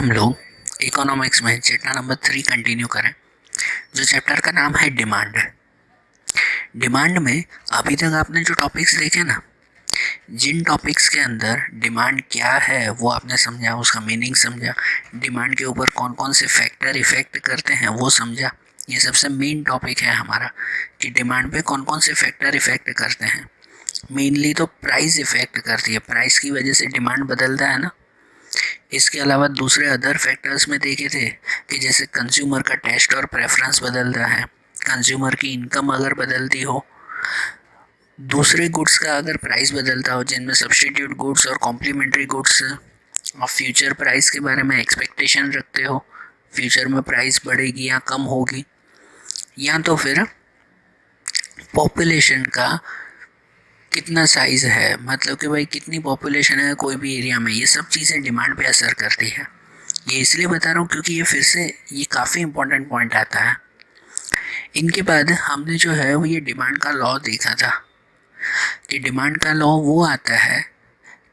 हम लोग इकोनॉमिक्स में चैप्टर नंबर 3 कंटिन्यू करें, जो चैप्टर का नाम है डिमांड। डिमांड में अभी तक आपने जो टॉपिक्स देखे ना, जिन टॉपिक्स के अंदर डिमांड क्या है वो आपने समझा, उसका मीनिंग समझा, डिमांड के ऊपर कौन कौन से फैक्टर इफेक्ट करते हैं वो समझा। ये सबसे मेन टॉपिक है हमारा कि डिमांड पे कौन कौन से फैक्टर इफेक्ट करते हैं। मेनली तो प्राइस इफेक्ट करती है, प्राइस की वजह से डिमांड बदलता है ना। इसके अलावा दूसरे अदर फैक्टर्स में देखे थे कि जैसे कंज्यूमर का टेस्ट और प्रेफरेंस बदलता है, कंज्यूमर की इनकम अगर बदलती हो, दूसरे गुड्स का अगर प्राइस बदलता हो, जिनमें सब्स्टिट्यूट गुड्स और कॉम्प्लीमेंट्री गुड्स, और फ्यूचर प्राइस के बारे में एक्सपेक्टेशन रखते हो, फ्यूचर में प्राइस बढ़ेगी या कम होगी, या तो फिर पॉपुलेशन का कितना साइज़ है, मतलब कि भाई कितनी पॉपुलेशन है कोई भी एरिया में, ये सब चीज़ें डिमांड पे असर करती है। ये इसलिए बता रहा हूँ क्योंकि ये फिर से ये काफ़ी इंपॉर्टेंट पॉइंट आता है। इनके बाद हमने जो है वो ये डिमांड का लॉ देखा था कि डिमांड का लॉ वो आता है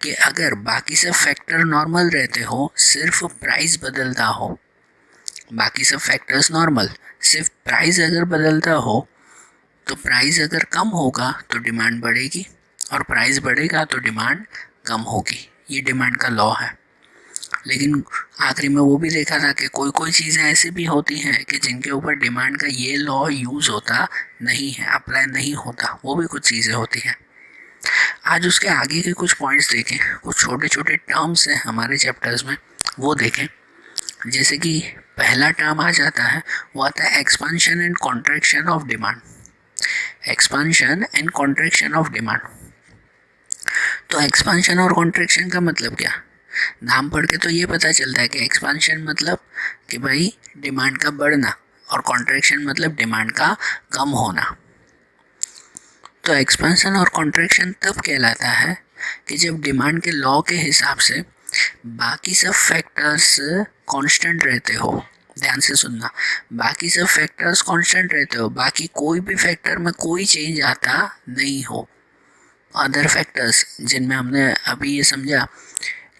कि अगर बाकी सब फैक्टर नॉर्मल रहते हो, सिर्फ प्राइस बदलता हो, बाकी सब फैक्टर्स नॉर्मल, सिर्फ प्राइस अगर बदलता हो, तो प्राइस अगर कम होगा तो डिमांड बढ़ेगी, और प्राइस बढ़ेगा तो डिमांड कम होगी। ये डिमांड का लॉ है। लेकिन आखिरी में वो भी देखा था कि कोई कोई चीज़ें ऐसी भी होती हैं कि जिनके ऊपर डिमांड का ये लॉ यूज़ होता नहीं है, अप्लाई नहीं होता, वो भी कुछ चीज़ें होती हैं। आज उसके आगे के कुछ पॉइंट्स देखें, कुछ छोटे छोटे टर्म्स हैं हमारे चैप्टर्स में, वो देखें। जैसे कि पहला टर्म आ जाता है, वो आता है expansion and contraction of demand. Expansion and contraction of demand. तो एक्सपांशन और कॉन्ट्रैक्शन का मतलब क्या? नाम पढ़ के तो ये पता चलता है कि एक्सपांशन मतलब कि भाई डिमांड का बढ़ना, और कॉन्ट्रैक्शन मतलब डिमांड का कम होना। तो एक्सपांशन और कॉन्ट्रैक्शन तब कहलाता है कि जब डिमांड के लॉ के हिसाब से बाकी सब फैक्टर्स कांस्टेंट रहते हो। ध्यान से सुनना, बाकी सब फैक्टर्स कांस्टेंट रहते हो, बाकी कोई भी फैक्टर में कोई चेंज आता नहीं हो। अदर फैक्टर्स जिनमें हमने अभी ये समझा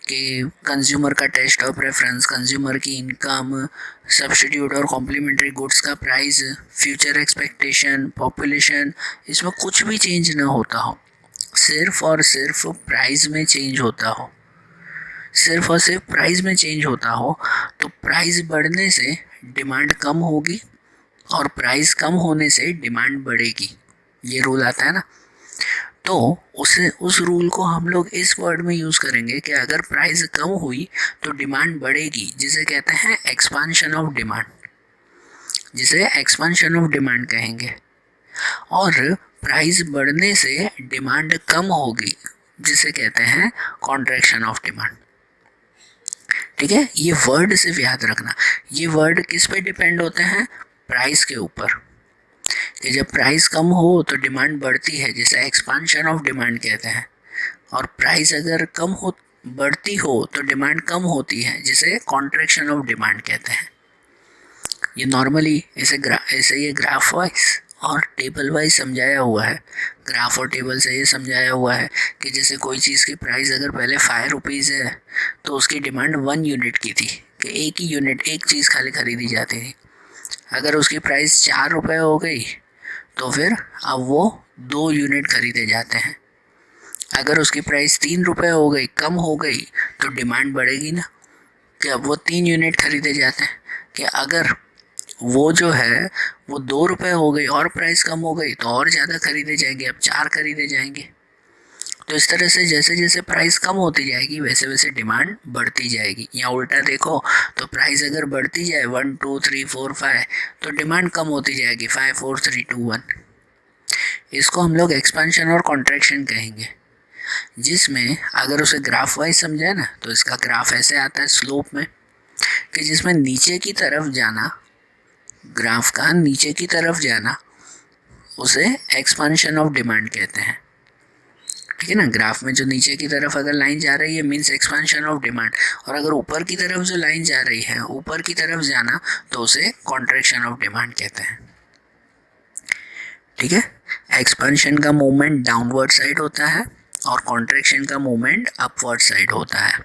कि कंज्यूमर का टेस्ट और प्रेफरेंस, कंज्यूमर की इनकम, सब्स्टिट्यूट और कॉम्प्लीमेंट्री गुड्स का प्राइस, फ्यूचर एक्सपेक्टेशन, पॉपुलेशन, इसमें कुछ भी चेंज ना होता हो, सिर्फ और सिर्फ प्राइस में चेंज होता हो, सिर्फ और सिर्फ प्राइस में चेंज होता हो, तो प्राइस बढ़ने से डिमांड कम होगी और प्राइस कम होने से डिमांड बढ़ेगी। ये रूल आता है ना। तो उस रूल को हम लोग इस वर्ड में यूज़ करेंगे कि अगर प्राइस कम हुई तो डिमांड बढ़ेगी, जिसे कहते हैं एक्सपांशन ऑफ डिमांड, जिसे एक्सपांशन ऑफ डिमांड कहेंगे। और प्राइस बढ़ने से डिमांड कम होगी, जिसे कहते हैं कॉन्ट्रैक्शन ऑफ डिमांड। ठीक है, ये वर्ड सिर्फ याद रखना। ये वर्ड किस पे डिपेंड होते हैं? प्राइस के ऊपर। कि जब प्राइस कम हो तो डिमांड बढ़ती है, जिसे एक्सपांशन ऑफ डिमांड कहते हैं, और प्राइस अगर कम हो, बढ़ती हो तो डिमांड कम होती है, जिसे कॉन्ट्रैक्शन ऑफ डिमांड कहते हैं। ये नॉर्मली ऐसे ये ग्राफ वाइज और टेबल वाइज समझाया हुआ है। ग्राफ और टेबल से ये समझाया हुआ है कि जैसे कोई चीज़ की प्राइस अगर पहले 5 रुपीज़ है तो उसकी डिमांड 1 यूनिट की थी, कि एक ही यूनिट, एक चीज़ खाली खरीदी जाती थी। अगर उसकी प्राइस 4 रुपये हो गई तो फिर अब वो 2 यूनिट खरीदे जाते हैं। अगर उसकी प्राइस 3 रुपये हो गई, कम हो गई, तो डिमांड बढ़ेगी ना, कि अब वो 3 यूनिट खरीदे जाते हैं। कि अगर वो जो है वो 2 रुपये हो गई और प्राइस कम हो गई तो और ज़्यादा खरीदे जाएंगे, अब 4 खरीदे जाएंगे। तो इस तरह से जैसे जैसे प्राइस कम होती जाएगी वैसे वैसे डिमांड बढ़ती जाएगी। या उल्टा देखो तो प्राइस अगर बढ़ती जाए 1 2 3 4 5, तो डिमांड कम होती जाएगी 5 4 3 2 1। इसको हम लोग एक्सपेंशन और कॉन्ट्रैक्शन कहेंगे। जिसमें अगर उसे ग्राफ वाइज समझे ना, तो इसका ग्राफ ऐसे आता है स्लोप में, कि जिसमें नीचे की तरफ जाना, ग्राफ का नीचे की तरफ जाना, उसे एक्सपेंशन ऑफ डिमांड कहते हैं। ठीक है ना, ग्राफ में जो नीचे की तरफ अगर लाइन जा रही है मीन्स एक्सपेंशन ऑफ डिमांड, और अगर ऊपर की तरफ जो लाइन जा रही है, ऊपर की तरफ जाना, तो उसे कॉन्ट्रैक्शन ऑफ डिमांड कहते हैं। ठीक है, एक्सपेंशन का मूवमेंट डाउनवर्ड साइड होता है और कॉन्ट्रैक्शन का मूवमेंट अपवर्ड साइड होता है।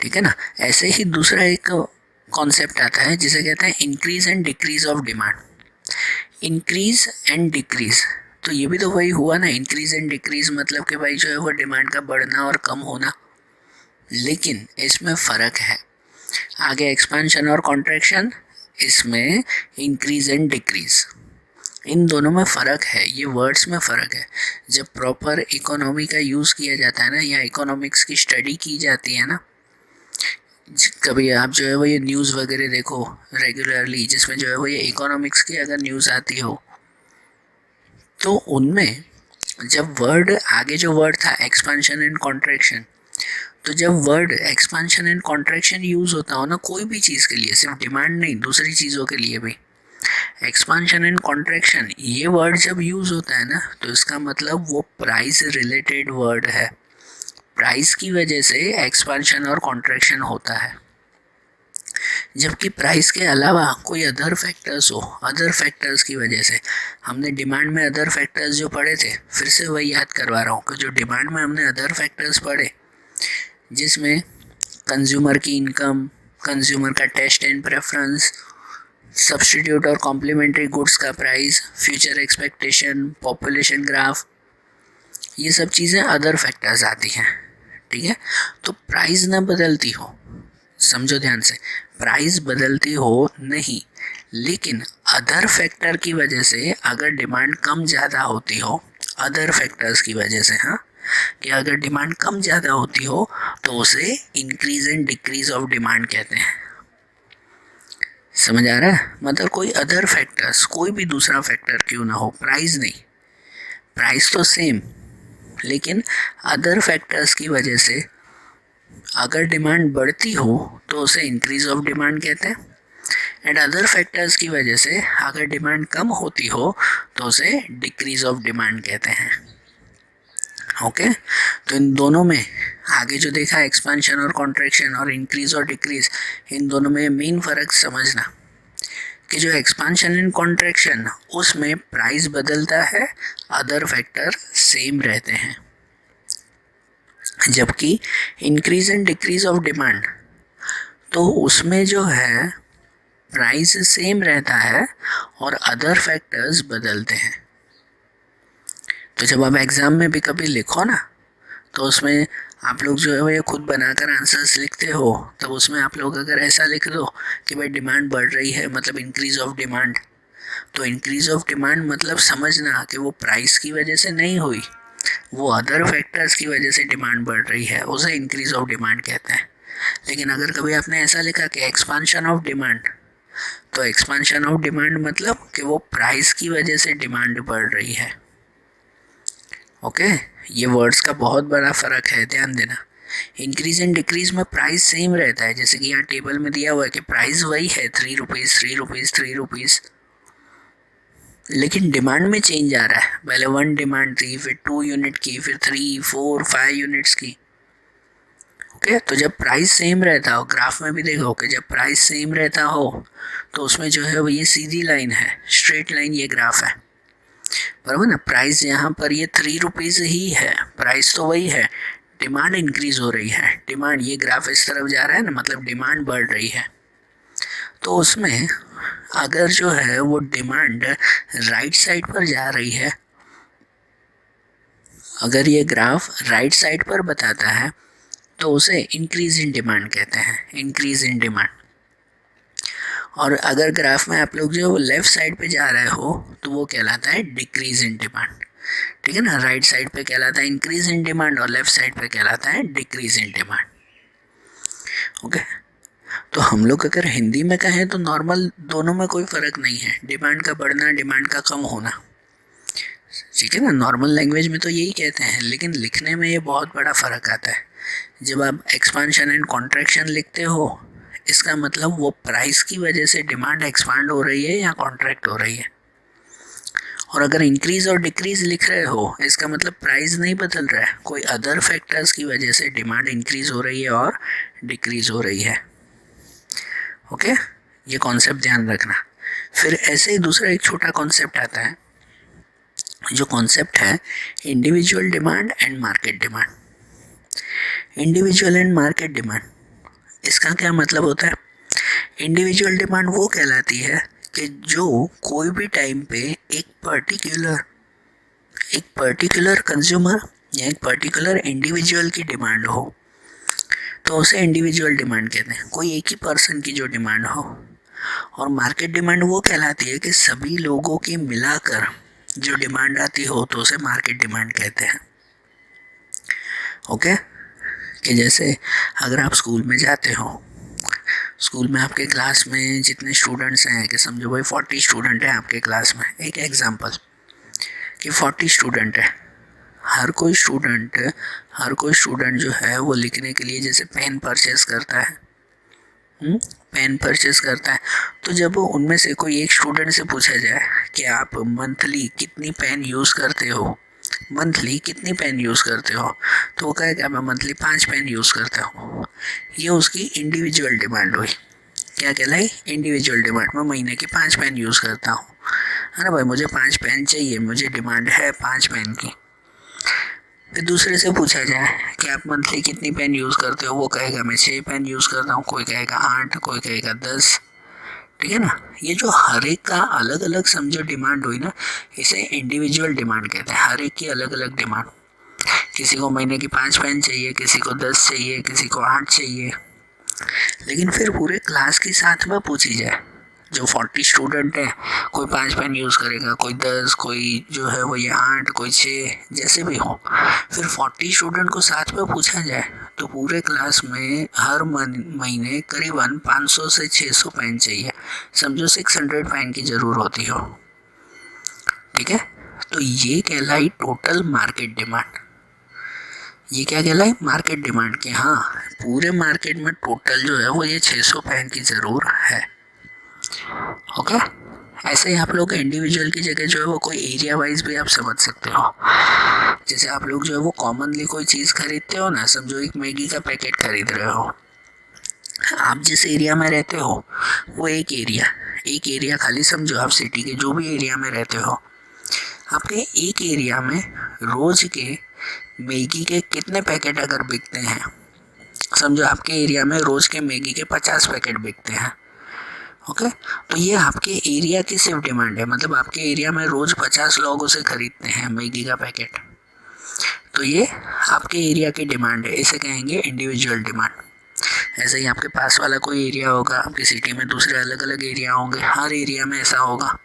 ठीक है ना। ऐसे ही दूसरा एक कॉन्सेप्ट आता है जिसे कहते हैं increase and decrease of demand. Increase and decrease, तो ये भी तो वही हुआ ना, इंक्रीज एंड डिक्रीज मतलब कि भाई जो है वो डिमांड का बढ़ना और कम होना, लेकिन इसमें फ़र्क है। आगे एक्सपेंशन और कॉन्ट्रैक्शन, इसमें इंक्रीज एंड डिक्रीज, इन दोनों में फ़र्क है, ये वर्ड्स में फ़र्क है। जब प्रॉपर इकोनॉमी का यूज़ किया जाता है ना, या इकोनॉमिक्स की स्टडी की जाती है ना, कभी आप जो है वो ये न्यूज़ वगैरह देखो रेगुलरली, जिसमें जो है वो ये इकोनॉमिक्स की अगर न्यूज़ आती हो, तो उनमें जब वर्ड आगे जो वर्ड था एक्सपेंशन एंड कॉन्ट्रैक्शन, तो जब word expansion and contraction use होता हो ना कोई भी चीज़ के लिए, सिर्फ डिमांड नहीं दूसरी चीज़ों के लिए भी, एक्सपेंशन एंड कॉन्ट्रैक्शन ये वर्ड जब यूज़ होता है ना, तो इसका मतलब वो प्राइस रिलेटेड वर्ड है। प्राइस की वजह से एक्सपेंशन और कॉन्ट्रैक्शन होता है। जबकि प्राइस के अलावा कोई अदर फैक्टर्स हो, अदर फैक्टर्स की वजह से, हमने डिमांड में अदर फैक्टर्स जो पढ़े थे, फिर से वही याद करवा रहा हूँ कि जो डिमांड में हमने अदर फैक्टर्स पढ़े, जिसमें कंज्यूमर की इनकम, कंज्यूमर का टेस्ट एंड प्रेफरेंस, सब्स्टिट्यूट और कॉम्प्लीमेंट्री गुड्स का price, future expectation, population graph, ये सब चीज़ें अदर फैक्टर्स आती हैं। ठीक है, तो प्राइस ना बदलती हो, समझो ध्यान से, प्राइस बदलती हो नहीं, लेकिन अदर फैक्टर की वजह से अगर डिमांड कम ज़्यादा होती हो, अदर फैक्टर्स की वजह से, हाँ, कि अगर डिमांड कम ज़्यादा होती हो तो उसे increase and decrease of demand कहते हैं। समझ आ रहा है, मतलब कोई अदर फैक्टर्स, कोई भी दूसरा फैक्टर क्यों ना हो, प्राइस नहीं, प्राइस तो सेम, लेकिन अदर फैक्टर्स की वजह से अगर डिमांड बढ़ती हो तो उसे इंक्रीज ऑफ डिमांड कहते हैं, एंड अदर फैक्टर्स की वजह से अगर डिमांड कम होती हो तो उसे डिक्रीज ऑफ डिमांड कहते हैं। ओके, तो इन दोनों में आगे जो देखा एक्सपेंशन और कॉन्ट्रैक्शन और इंक्रीज और डिक्रीज, इन दोनों में मेन फ़र्क समझना कि जो एक्सपेंशन एंड कॉन्ट्रैक्शन उसमें प्राइस बदलता है, अदर फैक्टर सेम रहते हैं। जबकि increase and decrease of demand, तो उसमें जो है प्राइस सेम रहता है और अदर फैक्टर्स बदलते हैं। तो जब आप एग्ज़ाम में भी कभी लिखो ना, तो उसमें आप लोग जो है वो ये खुद बनाकर आंसर्स लिखते हो, तब उसमें आप लोग अगर ऐसा लिख दो कि भाई डिमांड बढ़ रही है मतलब इंक्रीज ऑफ डिमांड, तो इंक्रीज ऑफ डिमांड मतलब समझना कि वो प्राइस की वजह से नहीं हुई, वो अदर फैक्टर्स की वजह से डिमांड बढ़ रही है, उसे इंक्रीज ऑफ डिमांड कहते हैं। लेकिन अगर कभी आपने ऐसा लिखा कि एक्सपांशन ऑफ डिमांड, तो एक्सपांशन ऑफ डिमांड मतलब कि वो प्राइस की वजह से डिमांड बढ़ रही है। ओके, ये वर्ड्स का बहुत बड़ा फ़र्क है, ध्यान देना। इंक्रीज एंड डिक्रीज में प्राइस सेम रहता है, जैसे कि यहाँ टेबल में दिया हुआ है कि प्राइस वही है 3 रुपीज़ 3 रुपीज़ 3 रुपीज़, लेकिन डिमांड में चेंज आ रहा है। पहले 1 डिमांड थी, फिर 2 यूनिट की, फिर 3 4 5 यूनिट्स की। ओके, तो जब प्राइस सेम रहता हो, ग्राफ में भी देखो कि जब प्राइस सेम रहता हो तो उसमें जो है वो ये सीधी लाइन है, स्ट्रेट लाइन ये ग्राफ है, बराबर ना। प्राइस यहाँ पर ये 3 रुपीज़ ही है, प्राइस तो वही है, डिमांड इंक्रीज हो रही है, डिमांड, ये ग्राफ इस तरफ जा रहा है ना, मतलब डिमांड बढ़ रही है। तो उसमें अगर जो है वो डिमांड राइट साइड पर जा रही है, अगर ये ग्राफ राइट साइड पर बताता है तो उसे इंक्रीज इन डिमांड कहते हैं, इंक्रीज इन डिमांड। और अगर ग्राफ में आप लोग जो है वो लेफ़्ट साइड पे जा रहे हो तो वो कहलाता है डिक्रीज इन डिमांड। ठीक है ना, राइट साइड पे कहलाता है इंक्रीज इन डिमांड और लेफ़्ट साइड पे कहलाता है डिक्रीज इन डिमांड। ओके, तो हम लोग अगर हिंदी में कहें तो नॉर्मल दोनों में कोई फ़र्क नहीं है, डिमांड का बढ़ना डिमांड का कम होना, ठीक है ना, नॉर्मल लैंग्वेज में तो यही कहते हैं, लेकिन लिखने में ये बहुत बड़ा फ़र्क आता है। जब आप एक्सपांशन एंड कॉन्ट्रैक्शन लिखते हो, इसका मतलब वो प्राइस की वजह से डिमांड एक्सपांड हो रही है या कॉन्ट्रैक्ट हो रही है। और अगर इंक्रीज और डिक्रीज लिख रहे हो, इसका मतलब प्राइस नहीं बदल रहा है, कोई अदर फैक्टर्स की वजह से डिमांड इंक्रीज हो रही है और डिक्रीज हो रही है। ओके, ये कॉन्सेप्ट ध्यान रखना। फिर ऐसे ही दूसरा एक छोटा कॉन्सेप्ट आता है, जो कॉन्सेप्ट है individual demand and market demand. Individual and market demand, इसका क्या मतलब होता है? इंडिविजुअल डिमांड वो कहलाती है कि जो कोई भी टाइम पे एक पर्टिकुलर कंज्यूमर या एक पर्टिकुलर इंडिविजुअल की डिमांड हो, तो उसे इंडिविजुअल डिमांड कहते हैं, कोई एक ही पर्सन की जो डिमांड हो। और मार्केट डिमांड वो कहलाती है कि सभी लोगों की मिलाकर जो डिमांड आती हो तो उसे मार्केट डिमांड कहते हैं। ओके, कि जैसे अगर आप स्कूल में जाते हो, स्कूल में आपके क्लास में जितने स्टूडेंट्स हैं, कि समझो भाई 40 स्टूडेंट हैं आपके क्लास में, एक एग्जांपल कि 40 स्टूडेंट है। हर कोई स्टूडेंट जो है वो लिखने के लिए जैसे पेन परचेस करता है, पेन परचेस करता है, तो जब उनमें से कोई एक स्टूडेंट से पूछा जाए कि आप मंथली कितनी पेन यूज़ करते हो, तो वो कहेगा मैं मंथली 5 पेन यूज़ करता हूँ। ये उसकी इंडिविजुअल डिमांड हुई। क्या कहलाई? Individual demand. मैं महीने की 5 पेन यूज़ करता हूँ, है ना भाई, मुझे 5 पेन चाहिए, मुझे डिमांड है 5 पेन की। फिर दूसरे से पूछा जाए कि आप मंथली कितनी पेन यूज़ करते हो, वो कहेगा मैं 6 पेन यूज़ करता हूँ, कोई कहेगा 8, कोई कहेगा 10। ठीक है ना? ये जो हर एक का अलग अलग समझो डिमांड हुई ना, इसे इंडिविजुअल डिमांड कहते हैं। हर एक की अलग अलग डिमांड, किसी को महीने की 5 पेन चाहिए, किसी को 10 चाहिए, किसी को 8 चाहिए। लेकिन फिर पूरे क्लास के साथ में पूछी जाए, जो 40 स्टूडेंट हैं, कोई 5 पेन यूज़ करेगा, कोई 10, कोई जो है वो ये 8, कोई 6, जैसे भी हो। फिर 40 स्टूडेंट को साथ में पूछा जाए तो पूरे क्लास में हर महीने करीबन 500 से 600 पेन चाहिए। समझो 600 पेन की ज़रूर होती हो। ठीक है, तो ये कहलाई टोटल मार्केट डिमांड। ये क्या कहलाई? मार्केट डिमांड के हाँ, पूरे मार्केट में टोटल जो है वो ये 600 पेन की ज़रूर है। ओके, ऐसे ही आप लोग इंडिविजुअल की जगह जो है वो कोई एरिया वाइज भी आप समझ सकते हो। जैसे आप लोग जो है वो कॉमनली कोई चीज़ खरीदते हो ना, समझो एक मैगी का पैकेट खरीद रहे हो, आप जिस एरिया में रहते हो वो एक एरिया खाली समझो, आप सिटी के जो भी एरिया में रहते हो, आपके एक एरिया में रोज के मैगी के कितने पैकेट अगर बिकते हैं, समझो आपके एरिया में रोज के मैगी के 50 पैकेट बिकते हैं। ओके, तो ये आपके एरिया की सिर्फ डिमांड है, मतलब आपके एरिया में रोज 50 लोग उसे खरीदते हैं मैगी का पैकेट, तो ये आपके एरिया की डिमांड है, इसे कहेंगे इंडिविजुअल डिमांड। ऐसे ही आपके पास वाला कोई एरिया होगा, आपकी सिटी में दूसरे अलग अलग एरिया होंगे, हर एरिया में ऐसा होगा।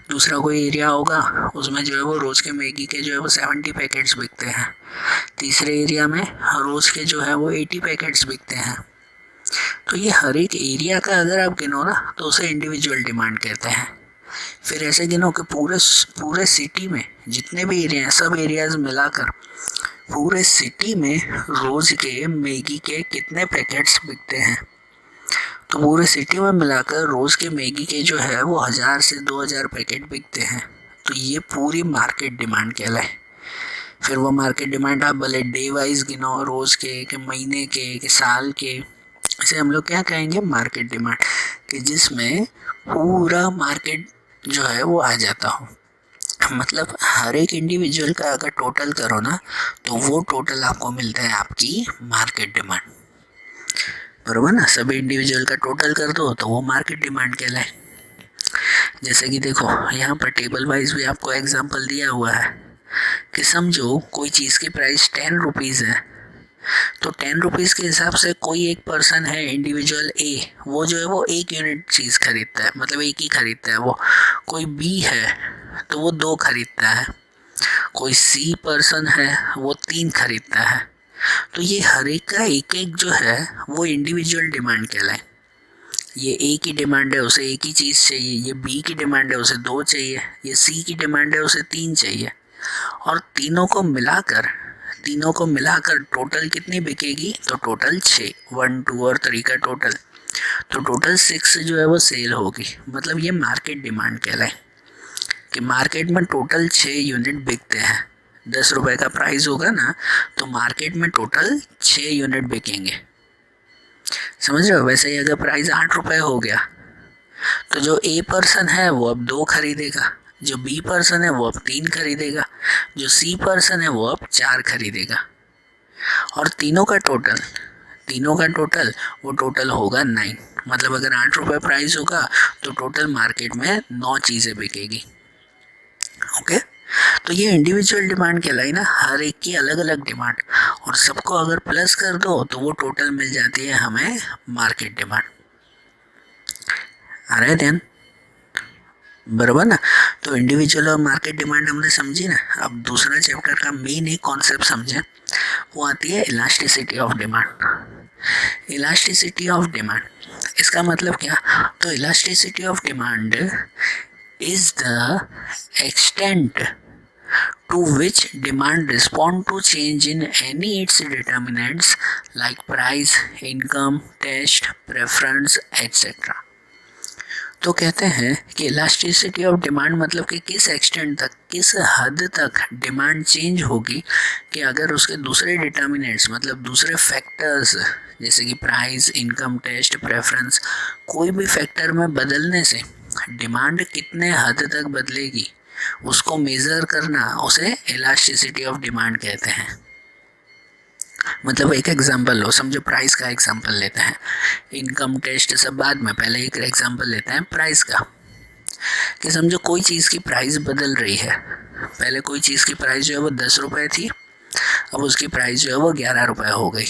दूसरा कोई एरिया होगा, उसमें जो है वो रोज़ के मैगी के जो है वो 70 पैकेट्स बिकते हैं। तीसरे एरिया में रोज़ के जो है वो 80 पैकेट्स बिकते हैं। तो ये हर एक एरिया का अगर आप गिनो ना तो उसे इंडिविजुअल डिमांड कहते हैं। फिर ऐसे गिनो कि पूरे सिटी में जितने भी एरिया हैं, सब एरियाज मिलाकर पूरे सिटी में रोज़ के मैगी के कितने पैकेट्स बिकते हैं, तो पूरे सिटी में मिलाकर रोज़ के मैगी के जो है वो 1000 से 2000 पैकेट बिकते हैं। तो ये पूरी मार्केट डिमांड कहलाए। फिर वो मार्केट डिमांड आप भले डे वाइज गिनो, रोज़ के, कि महीने के, कि साल के, इसे हम लोग क्या कहेंगे? मार्केट डिमांड, कि जिसमें पूरा मार्केट जो है वो आ जाता हो। मतलब हर एक इंडिविजुअल का अगर टोटल करो ना तो वो टोटल आपको मिलता है आपकी मार्केट डिमांड, बरोबर ना? सभी इंडिविजुअल का टोटल कर दो तो वो मार्केट डिमांड कहलाए। जैसे कि देखो यहाँ पर टेबल वाइज भी आपको एग्जांपल दिया हुआ है कि समझो कोई चीज़ की प्राइस 10 रुपीज़ है, तो 10 रुपीज़ के हिसाब से कोई एक पर्सन है इंडिविजुअल ए, वो जो है वो 1 यूनिट चीज़ खरीदता है, मतलब एक ही खरीदता है वो। कोई बी है तो वो 2 खरीदता है, कोई सी पर्सन है वो 3 खरीदता है। तो ये हर एक का एक एक जो है वो इंडिविजुअल डिमांड कहलाए। ये ए की डिमांड है, उसे एक ही चीज़ चाहिए, ये बी की डिमांड है, उसे 2 चाहिए, ये सी की डिमांड है, उसे 3 चाहिए। और तीनों को मिलाकर टोटल कितनी बिकेगी? तो टोटल 6, 1, 2 और 3 का टोटल, तो टोटल 6 जो है वो सेल होगी। मतलब ये मार्केट डिमांड कहलाए कि मार्केट में टोटल 6 यूनिट बिकते हैं। 10 रुपए का प्राइस होगा ना, तो मार्केट में टोटल 6 यूनिट बिकेंगे। समझ रहे हो? वैसे ही अगर प्राइस 8 रुपए हो गया तो जो ए पर्सन है वो अब 2 खरीदेगा, जो बी पर्सन है वो अब 3 खरीदेगा, जो सी पर्सन है वो अब 4 खरीदेगा। और तीनों का टोटल, वो टोटल होगा 9। मतलब अगर 8 रुपये प्राइस होगा तो टोटल मार्केट में 9 चीज़ें बिकेगी। ओके, तो ये इंडिविजुअल डिमांड कहलाई ना, हर एक की अलग अलग डिमांड, और सबको अगर प्लस कर दो तो वो टोटल मिल जाती है हमें मार्केट डिमांड। आ रहा है ध्यान, बराबर ना। तो इंडिविजुअल और मार्केट डिमांड हमने समझी ना। अब दूसरा चैप्टर का मेन एक कॉन्सेप्ट समझे, वो आती है elasticity of demand. Elasticity of demand, इसका मतलब क्या? तो elasticity of demand is the extent to which demand respond to change in any its determinants like price, income, taste, preference, etc. तो कहते हैं कि इलास्टिसिटी ऑफ डिमांड मतलब कि किस एक्सटेंट तक, किस हद तक डिमांड चेंज होगी कि अगर उसके दूसरे डिटर्मिनेंट्स मतलब दूसरे फैक्टर्स जैसे कि प्राइस, इनकम, टेस्ट, प्रेफरेंस, कोई भी फैक्टर में बदलने से डिमांड कितने हद तक बदलेगी उसको मेज़र करना, उसे इलास्टिसिटी ऑफ डिमांड कहते हैं। मतलब एक एग्जांपल लो, समझो प्राइस का एग्जांपल लेते हैं, इनकम टेस्ट सब बाद में, पहले एक एग्जांपल लेते हैं प्राइस का। कि समझो कोई चीज़ की प्राइस बदल रही है, पहले कोई चीज़ की प्राइस जो है वो 10 रुपये थी, अब उसकी प्राइस जो है वो 11 रुपये हो गई।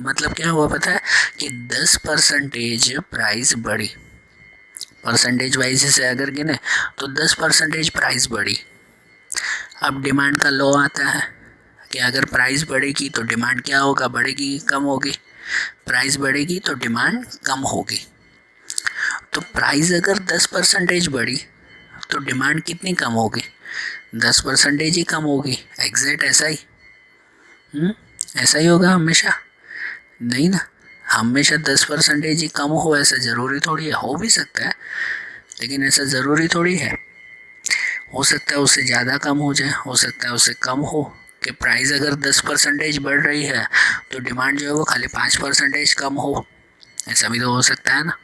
मतलब क्या हुआ पता है कि 10% प्राइस बढ़ी। परसेंटेज वाइज से अगर गिने तो 10% प्राइस बढ़ी। अब डिमांड का लॉ आता है कि अगर प्राइस बढ़ेगी तो डिमांड क्या होगा, बढ़ेगी कम होगी, प्राइस बढ़ेगी तो डिमांड कम होगी। तो प्राइस अगर 10% बढ़ी तो डिमांड कितनी कम होगी, 10% ही कम होगी। एग्जैक्ट ऐसा ही ऐसा ही होगा हमेशा? नहीं ना, हमेशा 10% ही कम हो ऐसा ज़रूरी थोड़ी है। हो भी सकता है लेकिन ऐसा ज़रूरी थोड़ी है। हो सकता है उससे ज़्यादा कम हो जाए, हो सकता है उससे कम हो। कि प्राइस अगर 10% बढ़ रही है तो डिमांड जो है वो खाली 5% कम हो, ऐसा भी तो हो सकता है ना।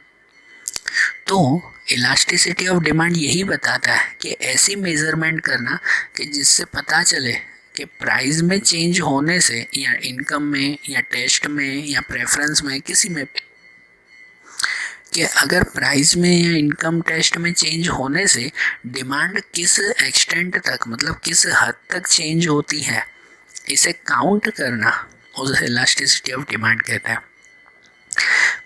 तो इलास्टिसिटी ऑफ डिमांड यही बताता है कि ऐसी मेजरमेंट करना कि जिससे पता चले कि प्राइस में चेंज होने से या इनकम में या टेस्ट में या प्रेफरेंस में किसी में भी, कि अगर प्राइस में या इनकम टेस्ट में चेंज होने से डिमांड किस एक्सटेंट तक मतलब किस हद तक चेंज होती है, इसे काउंट करना उसे इलास्टिसिटी ऑफ डिमांड कहते हैं।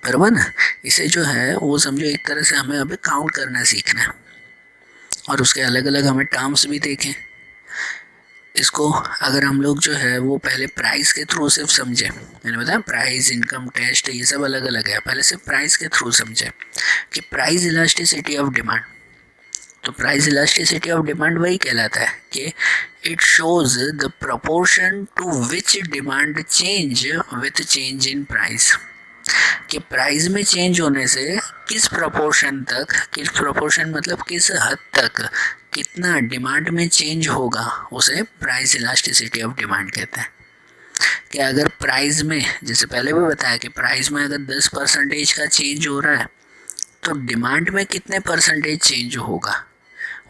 बराबर ना। इसे जो है वो समझो एक तरह से हमें अभी काउंट करना सीखना है और उसके अलग अलग हमें टर्म्स भी देखें। इसको अगर हम लोग जो है वो पहले प्राइस के थ्रू सिर्फ समझे, मैंने बताया प्राइस, इनकम, टेस्ट ये सब अलग अलग है, पहले सिर्फ प्राइस के थ्रू समझे कि प्राइस इलास्टिसिटी ऑफ डिमांड। तो प्राइस इलास्टिसिटी ऑफ डिमांड वही कहलाता है कि it shows the proportion to which demand change with change in price. कि प्राइस में चेंज होने से किस प्रोपोर्शन तक, किस प्रोपोर्शन मतलब किस हद तक कितना डिमांड में चेंज होगा, उसे प्राइस इलास्टिसिटी ऑफ डिमांड कहते हैं। कि अगर प्राइस में, जैसे पहले भी बताया कि प्राइस में अगर 10% का चेंज हो रहा है तो डिमांड में कितने परसेंटेज चेंज होगा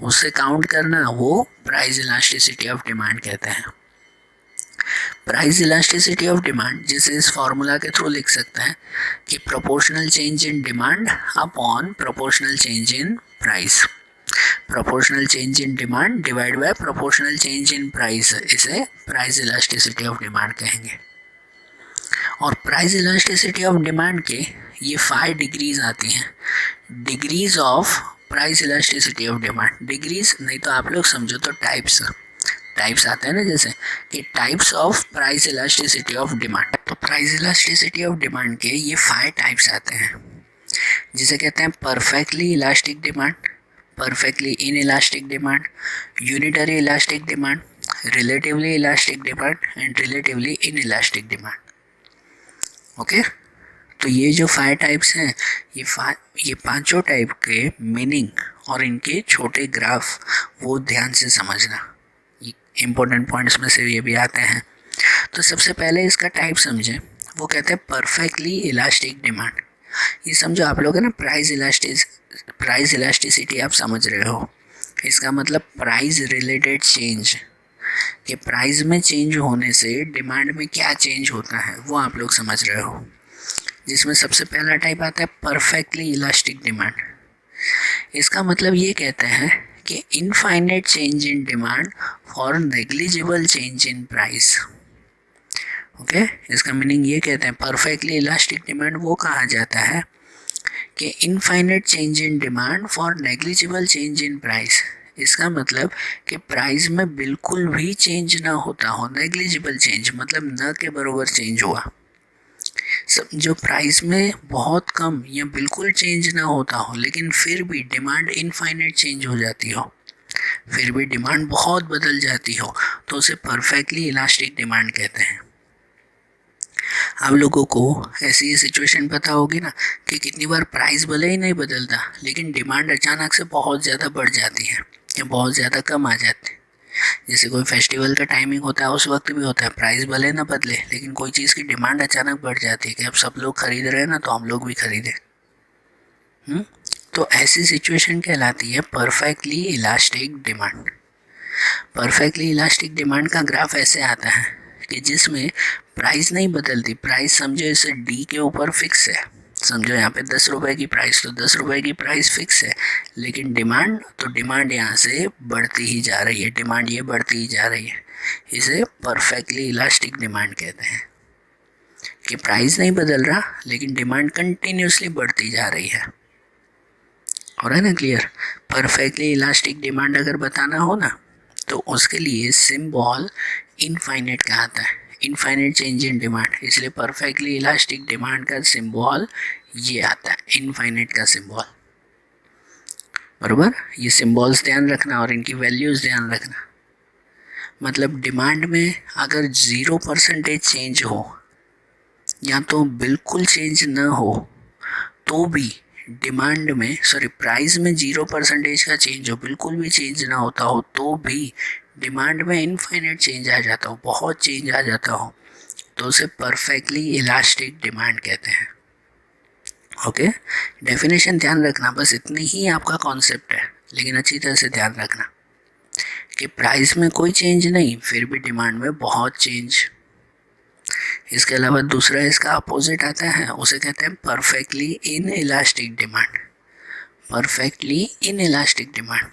उससे काउंट करना, वो प्राइस इलास्टिसिटी ऑफ डिमांड कहते हैं। प्राइस इलास्टिसिटी ऑफ डिमांड जिसे इस फॉर्मूला के थ्रू लिख सकते हैं कि proportional change in demand upon proportional change in price. Proportional change in demand divide by proportional change in price, इसे प्राइस इलास्टिसिटी ऑफ डिमांड कहेंगे। और प्राइस इलास्टिसिटी ऑफ डिमांड के ये 5 डिग्रीज आती हैं, degrees of price elasticity of demand. Degrees नहीं तो आप लोग समझो तो टाइप्स आते हैं ना, जैसे कि types of price elasticity of demand. तो प्राइस इलास्टिसिटी ऑफ डिमांड के ये 5 टाइप्स आते हैं, जिसे कहते हैं perfectly elastic demand, perfectly inelastic demand, unitary elastic demand, relatively elastic demand and relatively in elastic demand. Okay, तो ये जो 5 टाइप्स हैं, ये पांचों टाइप के मीनिंग और इनके छोटे ग्राफ वो ध्यान से समझना, इम्पोर्टेंट पॉइंट्स में से ये भी आते हैं। तो सबसे पहले इसका टाइप समझें, वो कहते हैं परफेक्टली इलास्टिक डिमांड। ये समझो आप लोग है ना, प्राइस इलास्टिसिटी आप समझ रहे हो, इसका मतलब प्राइस रिलेटेड चेंज, कि प्राइस में चेंज होने से डिमांड में क्या चेंज होता है वो आप लोग समझ रहे हो। जिसमें सबसे पहला टाइप आता है परफेक्टली इलास्टिक डिमांड। इसका मतलब ये कहते हैं कि infinite change in demand for negligible change in price. Okay, इसका मीनिंग ये कहते हैं परफेक्टली इलास्टिक डिमांड वो कहा जाता है कि infinite change in demand for negligible change in price. इसका मतलब कि प्राइस में बिल्कुल भी चेंज ना होता हो, नेग्लिजिबल चेंज मतलब न के बराबर चेंज हुआ। सब जो प्राइस में बहुत कम या बिल्कुल चेंज ना होता हो लेकिन फिर भी डिमांड इनफाइनाइट चेंज हो जाती हो, फिर भी डिमांड बहुत बदल जाती हो, तो उसे परफेक्टली इलास्टिक डिमांड कहते हैं। आप लोगों को ऐसी सिचुएशन पता होगी ना कि कितनी बार प्राइस भले ही नहीं बदलता लेकिन डिमांड अचानक से बहुत ज़्यादा बढ़ जाती है या बहुत ज़्यादा कम आ जाती है। जैसे कोई फेस्टिवल का टाइमिंग होता है, उस वक्त भी होता है, प्राइस भले ना बदले लेकिन कोई चीज़ की डिमांड अचानक बढ़ जाती है कि अब सब लोग खरीद रहे हैं ना तो हम लोग भी खरीदें। तो ऐसी सिचुएशन कहलाती है perfectly elastic demand. Perfectly elastic demand का ग्राफ ऐसे आता है कि जिसमें प्राइस नहीं बदलती, प्राइस समझो इसे डी के ऊपर फिक्स है, समझो यहाँ पे 10 रुपए की प्राइस, तो 10 रुपए की प्राइस फिक्स है, लेकिन डिमांड, तो डिमांड यहाँ से बढ़ती ही जा रही है, डिमांड ये बढ़ती ही जा रही है। इसे परफेक्टली इलास्टिक डिमांड कहते हैं कि प्राइस नहीं बदल रहा लेकिन डिमांड कंटिन्यूसली बढ़ती जा रही है। और है ना क्लियर? परफेक्टली इलास्टिक डिमांड अगर बताना हो ना तो उसके लिए सिंबल इनफाइनाइट का आता है, इनफाइनाइट चेंज इन डिमांड, इसलिए परफेक्टली इलास्टिक डिमांड का सिंबल ये आता है, इनफाइनाइट का सिंबल। बराबर, ये सिंबल्स ध्यान रखना और इनकी वैल्यूज ध्यान रखना। मतलब डिमांड में अगर 0% चेंज हो या तो बिल्कुल चेंज ना हो तो भी डिमांड में, सॉरी प्राइस में 0% का चेंज हो, बिल्कुल भी चेंज ना होता हो तो भी डिमांड में इनफाइनाइट चेंज आ जाता हो, बहुत चेंज आ जाता हो, तो उसे परफेक्टली इलास्टिक डिमांड कहते हैं। ओके, डेफिनेशन ध्यान रखना, बस इतनी ही आपका कॉन्सेप्ट है, लेकिन अच्छी तरह से ध्यान रखना कि प्राइस में कोई चेंज नहीं फिर भी डिमांड में बहुत चेंज। इसके अलावा दूसरा इसका अपोजिट आता है, उसे कहते हैं perfectly inelastic demand. Perfectly inelastic demand,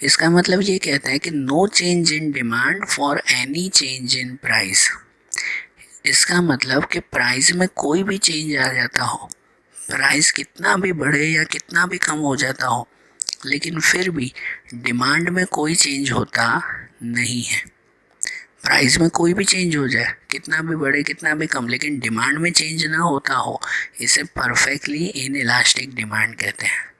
इसका मतलब ये कहता है कि no change in demand for any change in price. इसका मतलब कि प्राइस में कोई भी चेंज आ जाता हो, प्राइस कितना भी बढ़े या कितना भी कम हो जाता हो, लेकिन फिर भी डिमांड में कोई चेंज होता नहीं है। प्राइस में कोई भी चेंज हो जाए, कितना भी बढ़े कितना भी कम, लेकिन डिमांड में चेंज ना होता हो, इसे परफेक्टली इन इलास्टिक डिमांड कहते हैं।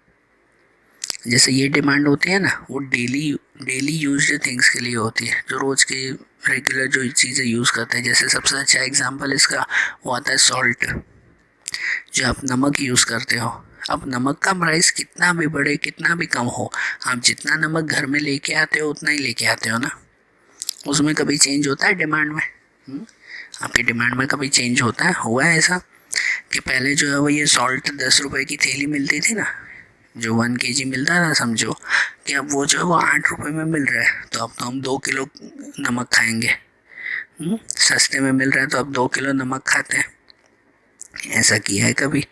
जैसे ये डिमांड होती है ना, वो डेली यूज्ड थिंग्स के लिए होती है, जो रोज़ के रेगुलर जो चीज़ें यूज़ करते हैं। जैसे सबसे अच्छा एग्जांपल इसका वो आता है सॉल्ट, जो आप नमक यूज़ करते हो। अब नमक का प्राइस कितना भी बढ़े कितना भी कम हो, आप जितना नमक घर में लेके आते हो उतना ही लेके आते हो ना, उसमें कभी चेंज होता है डिमांड में? आपकी डिमांड में कभी चेंज होता है? हुआ है ऐसा कि पहले जो है वो ये सॉल्ट 10 रुपए की थैली मिलती थी ना, जो 1 kg मिलता था, समझो कि अब वो जो है वो 8 रुपये में मिल रहा है, तो अब तो हम 2 किलो नमक खाएंगे। सस्ते में मिल रहा है तो अब 2 किलो नमक खाते हैं। ऐसा किया है कभी?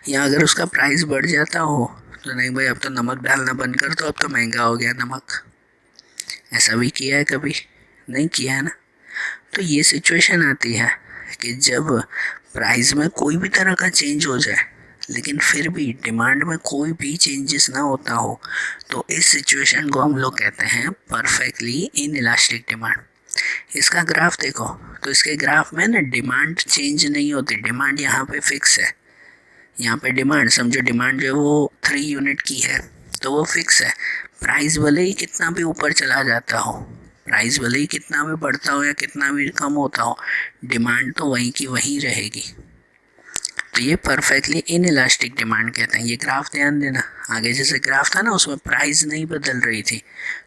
या अगर उसका प्राइस बढ़ जाता हो तो नहीं भाई अब तो नमक डालना बंद कर दो, अब तो महंगा हो गया नमक, ऐसा भी किया है कभी? नहीं किया है ना। तो ये सिचुएशन आती है कि जब प्राइस में कोई भी तरह का चेंज हो जाए लेकिन फिर भी डिमांड में कोई भी चेंजेस ना होता हो, तो इस सिचुएशन को हम लोग कहते हैं परफेक्टली इन इलास्टिक डिमांड। इसका ग्राफ देखो तो इसके ग्राफ में ना डिमांड चेंज नहीं होती, डिमांड यहाँ पे फिक्स है। यहाँ पे डिमांड समझो, डिमांड जो है वो 3 यूनिट की है तो वो फिक्स है। प्राइस भले ही कितना भी ऊपर चला जाता हो, प्राइस भले ही कितना भी बढ़ता हो या कितना भी कम होता हो, डिमांड तो वहीं की वहीं रहेगी। तो ये परफेक्टली इन इलास्टिक डिमांड कहते हैं। ये ग्राफ ध्यान देना, आगे जैसे ग्राफ था ना उसमें प्राइस नहीं बदल रही थी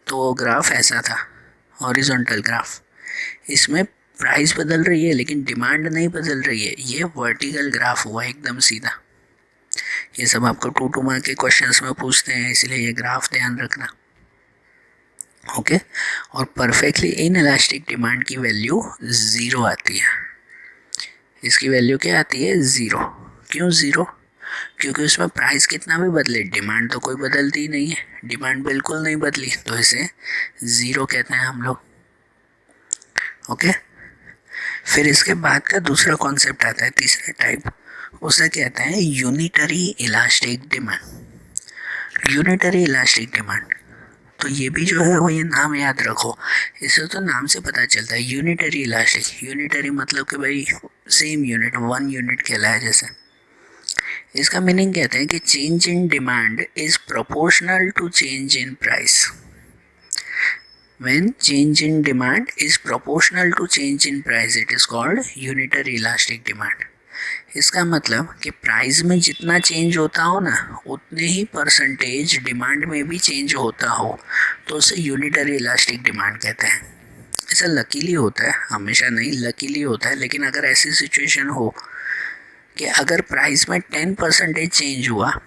तो वो ग्राफ ऐसा था, हॉरिजॉन्टल ग्राफ। इसमें प्राइस बदल रही है लेकिन डिमांड नहीं बदल रही है, ये वर्टिकल ग्राफ हुआ एकदम सीधा। ये सब आपको 2 मार्क के क्वेश्चंस में पूछते हैं, इसलिए ये ग्राफ ध्यान रखना। ओके, और परफेक्टली इन इलास्टिक डिमांड की वैल्यू 0 आती है। इसकी वैल्यू क्या आती है? ज़ीरो। क्यों ज़ीरो? क्योंकि उसमें प्राइस कितना भी बदले डिमांड तो कोई बदलती ही नहीं है, डिमांड बिल्कुल नहीं बदली, तो इसे ज़ीरो कहते हैं हम लोग। ओके, फिर इसके बाद का दूसरा कॉन्सेप्ट आता है, तीसरा टाइप, उसे कहते हैं unitary elastic demand. Unitary elastic demand, तो ये भी जो है वो ये नाम याद रखो, इससे तो नाम से पता चलता है यूनिटरी इलास्टिक। यूनिटरी मतलब कि भाई सेम यूनिट, वन यूनिट कहलाए जैसे। इसका मीनिंग कहते हैं कि change in demand is proportional to change in price. When change in demand is proportional to change in price, it is called unitary elastic demand. इसका मतलब कि प्राइस में जितना चेंज होता हो ना, उतने ही परसेंटेज डिमांड में भी चेंज होता हो, तो उसे यूनिटरी इलास्टिक डिमांड कहते हैं। ऐसा लकीली होता है, हमेशा नहीं, लकीली होता है, लेकिन अगर ऐसी सिचुएशन हो कि अगर प्राइस में 10% चेंज हुआ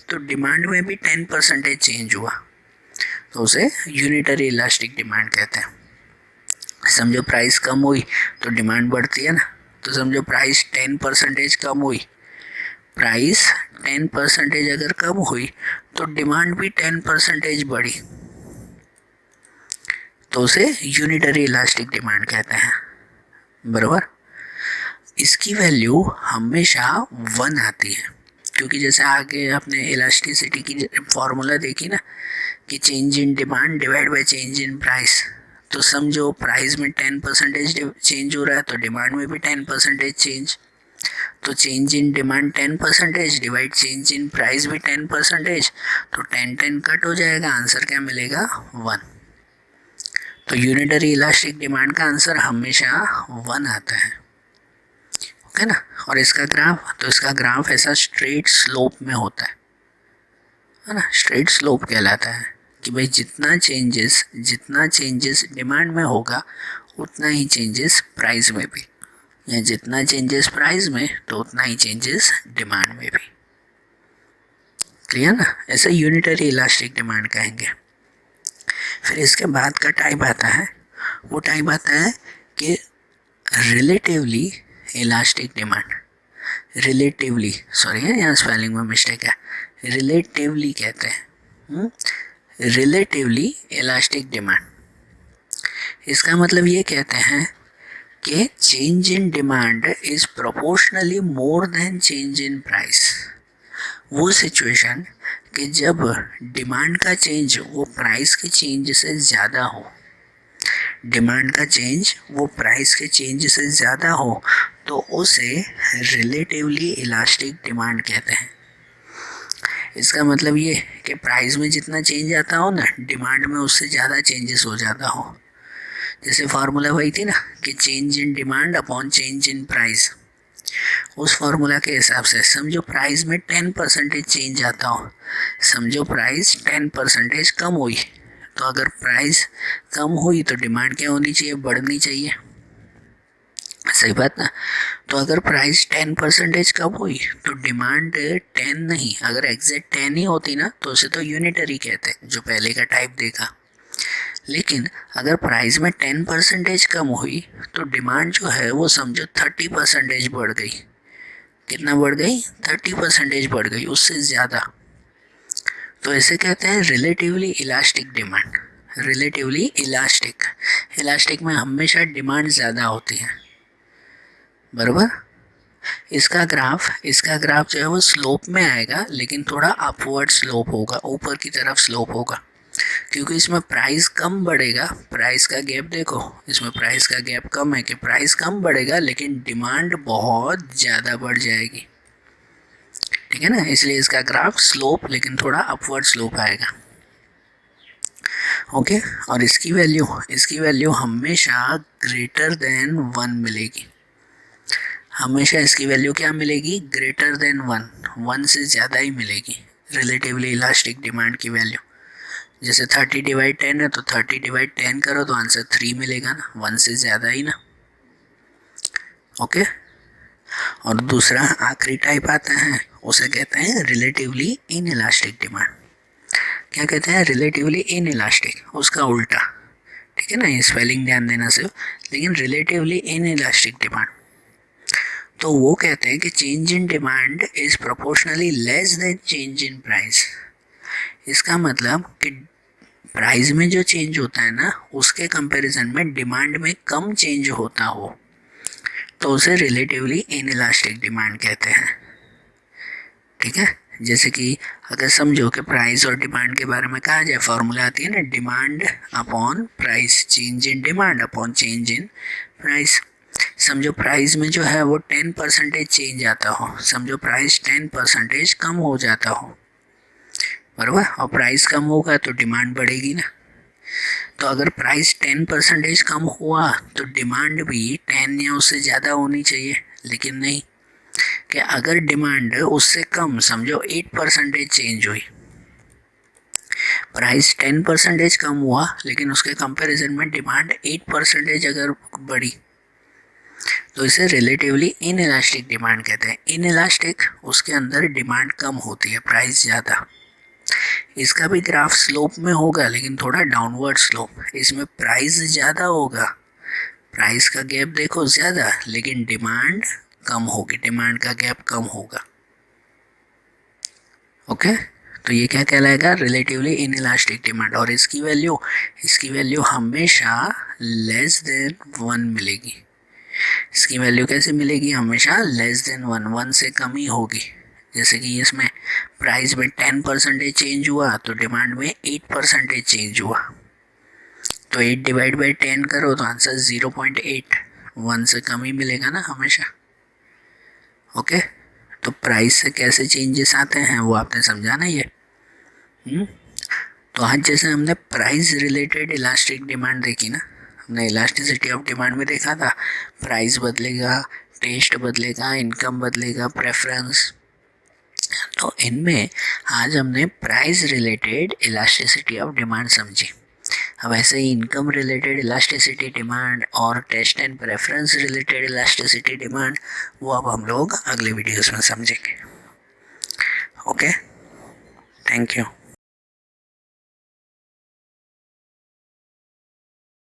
तो डिमांड में भी 10% चेंज हुआ, तो उसे यूनिटरी इलास्टिक डिमांड कहते हैं। समझो प्राइस कम हुई तो डिमांड बढ़ती है ना, तो समझो प्राइस 10% कम हुई, प्राइस 10% अगर कम हुई तो डिमांड भी 10% बढ़ी, तो उसे यूनिटरी इलास्टिक डिमांड कहते हैं। बराबर, इसकी वैल्यू हमेशा 1 आती है, क्योंकि जैसे आगे आपने इलास्टिसिटी की फॉर्मूला देखी ना कि change in demand divide by change in price, तो समझो प्राइस में 10% चेंज हो रहा है तो डिमांड में भी 10% चेंज, तो change in demand 10% divide change in price भी 10%, तो 10 कट हो जाएगा, आंसर क्या मिलेगा? 1। तो यूनिटरी इलास्टिक डिमांड का आंसर हमेशा 1 आता है, ओके ना। और इसका ग्राफ, तो इसका ग्राफ ऐसा स्ट्रेट स्लोप में होता है ना, स्ट्रेट स्लोप कहलाता है कि भाई जितना चेंजेस डिमांड में होगा उतना ही चेंजेस प्राइस में भी, या जितना चेंजेस प्राइस में तो उतना ही चेंजेस डिमांड में भी। क्लियर ना, ऐसे यूनिटरी इलास्टिक डिमांड कहेंगे। फिर इसके बाद का टाइप आता है, वो टाइप आता है कि relatively elastic demand. Relatively, sorry है यहाँ स्पेलिंग में मिस्टेक है, रिलेटिवली कहते हैं, रिलेटिवली इलास्टिक डिमांड। इसका मतलब ये कहते हैं कि change in demand is proportionally more than change in price. वो सिचुएशन कि जब डिमांड का चेंज वो प्राइस के चेंज से ज़्यादा हो, डिमांड का चेंज वो प्राइस के चेंज से ज़्यादा हो, तो उसे रिलेटिवली इलास्टिक डिमांड कहते हैं। इसका मतलब ये कि प्राइस में जितना चेंज आता हो ना, डिमांड में उससे ज़्यादा चेंजेस हो जाता हो। जैसे फार्मूला वही थी ना कि change in demand upon change in price, उस फार्मूला के हिसाब से समझो प्राइस में 10% चेंज आता हो, समझो प्राइस 10% कम हुई, तो अगर प्राइस कम हुई तो डिमांड क्या होनी चाहिए? बढ़नी चाहिए, सही बात ना। तो अगर प्राइस 10% कम हुई तो डिमांड 10 नहीं, अगर एग्जैक्ट 10 ही होती ना तो उसे तो यूनिटरी कहते हैं, जो पहले का टाइप देखा। लेकिन अगर प्राइस में 10% कम हुई तो डिमांड जो है वो समझो 30% बढ़ गई। कितना बढ़ गई? 30% बढ़ गई, उससे ज़्यादा, तो इसे कहते हैं relatively elastic demand. Relatively elastic, elastic में हमेशा डिमांड ज़्यादा होती है। बराबर, इसका ग्राफ जो है वो स्लोप में आएगा, लेकिन थोड़ा अपवर्ड स्लोप होगा, ऊपर की तरफ स्लोप होगा, क्योंकि इसमें प्राइस कम बढ़ेगा। प्राइस का गैप देखो, इसमें प्राइस का गैप कम है कि प्राइस कम बढ़ेगा लेकिन डिमांड बहुत ज़्यादा बढ़ जाएगी, ठीक है ना, इसलिए इसका ग्राफ स्लोप लेकिन थोड़ा अपवर्ड स्लोप आएगा। ओके, और इसकी वैल्यू हमेशा ग्रेटर देन 1 मिलेगी। हमेशा इसकी वैल्यू क्या मिलेगी? ग्रेटर देन 1 से ज़्यादा ही मिलेगी रिलेटिवली इलास्टिक डिमांड की वैल्यू। जैसे 30/10 है तो 30/10 करो तो आंसर 3 मिलेगा ना, 1 से ज़्यादा ही ना। ओके, और दूसरा आखिरी टाइप आता है, उसे कहते हैं रिलेटिवली इनइलास्टिक डिमांड। क्या कहते हैं? रिलेटिवली इनइलास्टिक, उसका उल्टा, ठीक है ना, ये स्पेलिंग ध्यान देना सिर्फ, लेकिन रिलेटिवली इनइलास्टिक डिमांड। तो वो कहते हैं कि change in demand is proportionally less than change in price. इसका मतलब कि प्राइस में जो चेंज होता है ना, उसके कंपैरिजन में डिमांड में कम चेंज होता हो तो उसे रिलेटिवली इनइलास्टिक डिमांड कहते हैं। ठीक है, जैसे कि अगर समझो कि प्राइस और डिमांड के बारे में कहा जाए, फॉर्मूला आती है ना, demand upon price, change in demand upon change in price. समझो प्राइस में जो है वो 10% चेंज आता हो, समझो प्राइस 10% कम हो जाता हो, बराबर, और प्राइस कम होगा तो डिमांड बढ़ेगी ना। तो अगर प्राइस 10% कम हुआ तो डिमांड भी 10 या उससे ज़्यादा होनी चाहिए, लेकिन नहीं, कि अगर डिमांड उससे कम, समझो 8% चेंज हुई, प्राइस 10% कम हुआ लेकिन उसके कंपैरिजन में डिमांड 8% अगर बढ़ी, तो इसे रिलेटिवली इनइलास्टिक डिमांड कहते हैं। इनइलास्टिक, उसके अंदर डिमांड कम होती है, प्राइस ज़्यादा। इसका भी ग्राफ स्लोप में होगा लेकिन थोड़ा डाउनवर्ड स्लोप। इसमें प्राइस ज़्यादा होगा, प्राइस का गैप देखो ज़्यादा, लेकिन डिमांड कम होगी, डिमांड का गैप कम होगा। ओके, तो ये क्या कहलाएगा, रिलेटिवली इनइलास्टिक डिमांड। और इसकी वैल्यू हमेशा लेस देन 1 मिलेगी। इसकी वैल्यू कैसे मिलेगी, हमेशा लेस देन 1 से कम ही होगी। जैसे कि इसमें प्राइस में 10% चेंज हुआ तो डिमांड में 8% चेंज हुआ, तो 8 डिवाइड बाई 10 करो तो आंसर 0.8, 1 से कम ही मिलेगा ना हमेशा। ओके, तो प्राइस से कैसे चेंजेस आते हैं वो आपने समझा ना ये। तो आज जैसे हमने प्राइस रिलेटेड इलास्टिक डिमांड देखी ना, हमने इलास्टिसिटी ऑफ डिमांड में देखा था, प्राइस बदलेगा, टेस्ट बदलेगा, इनकम बदलेगा, प्रेफरेंस। तो इनमें आज हमने price related elasticity of demand समझी। अब ऐसे ही इनकम रिलेटेड इलास्टिसिटी डिमांड और taste and preference related elasticity demand, वो अब हम लोग अगले वीडियोस में समझेंगे। Okay, thank you.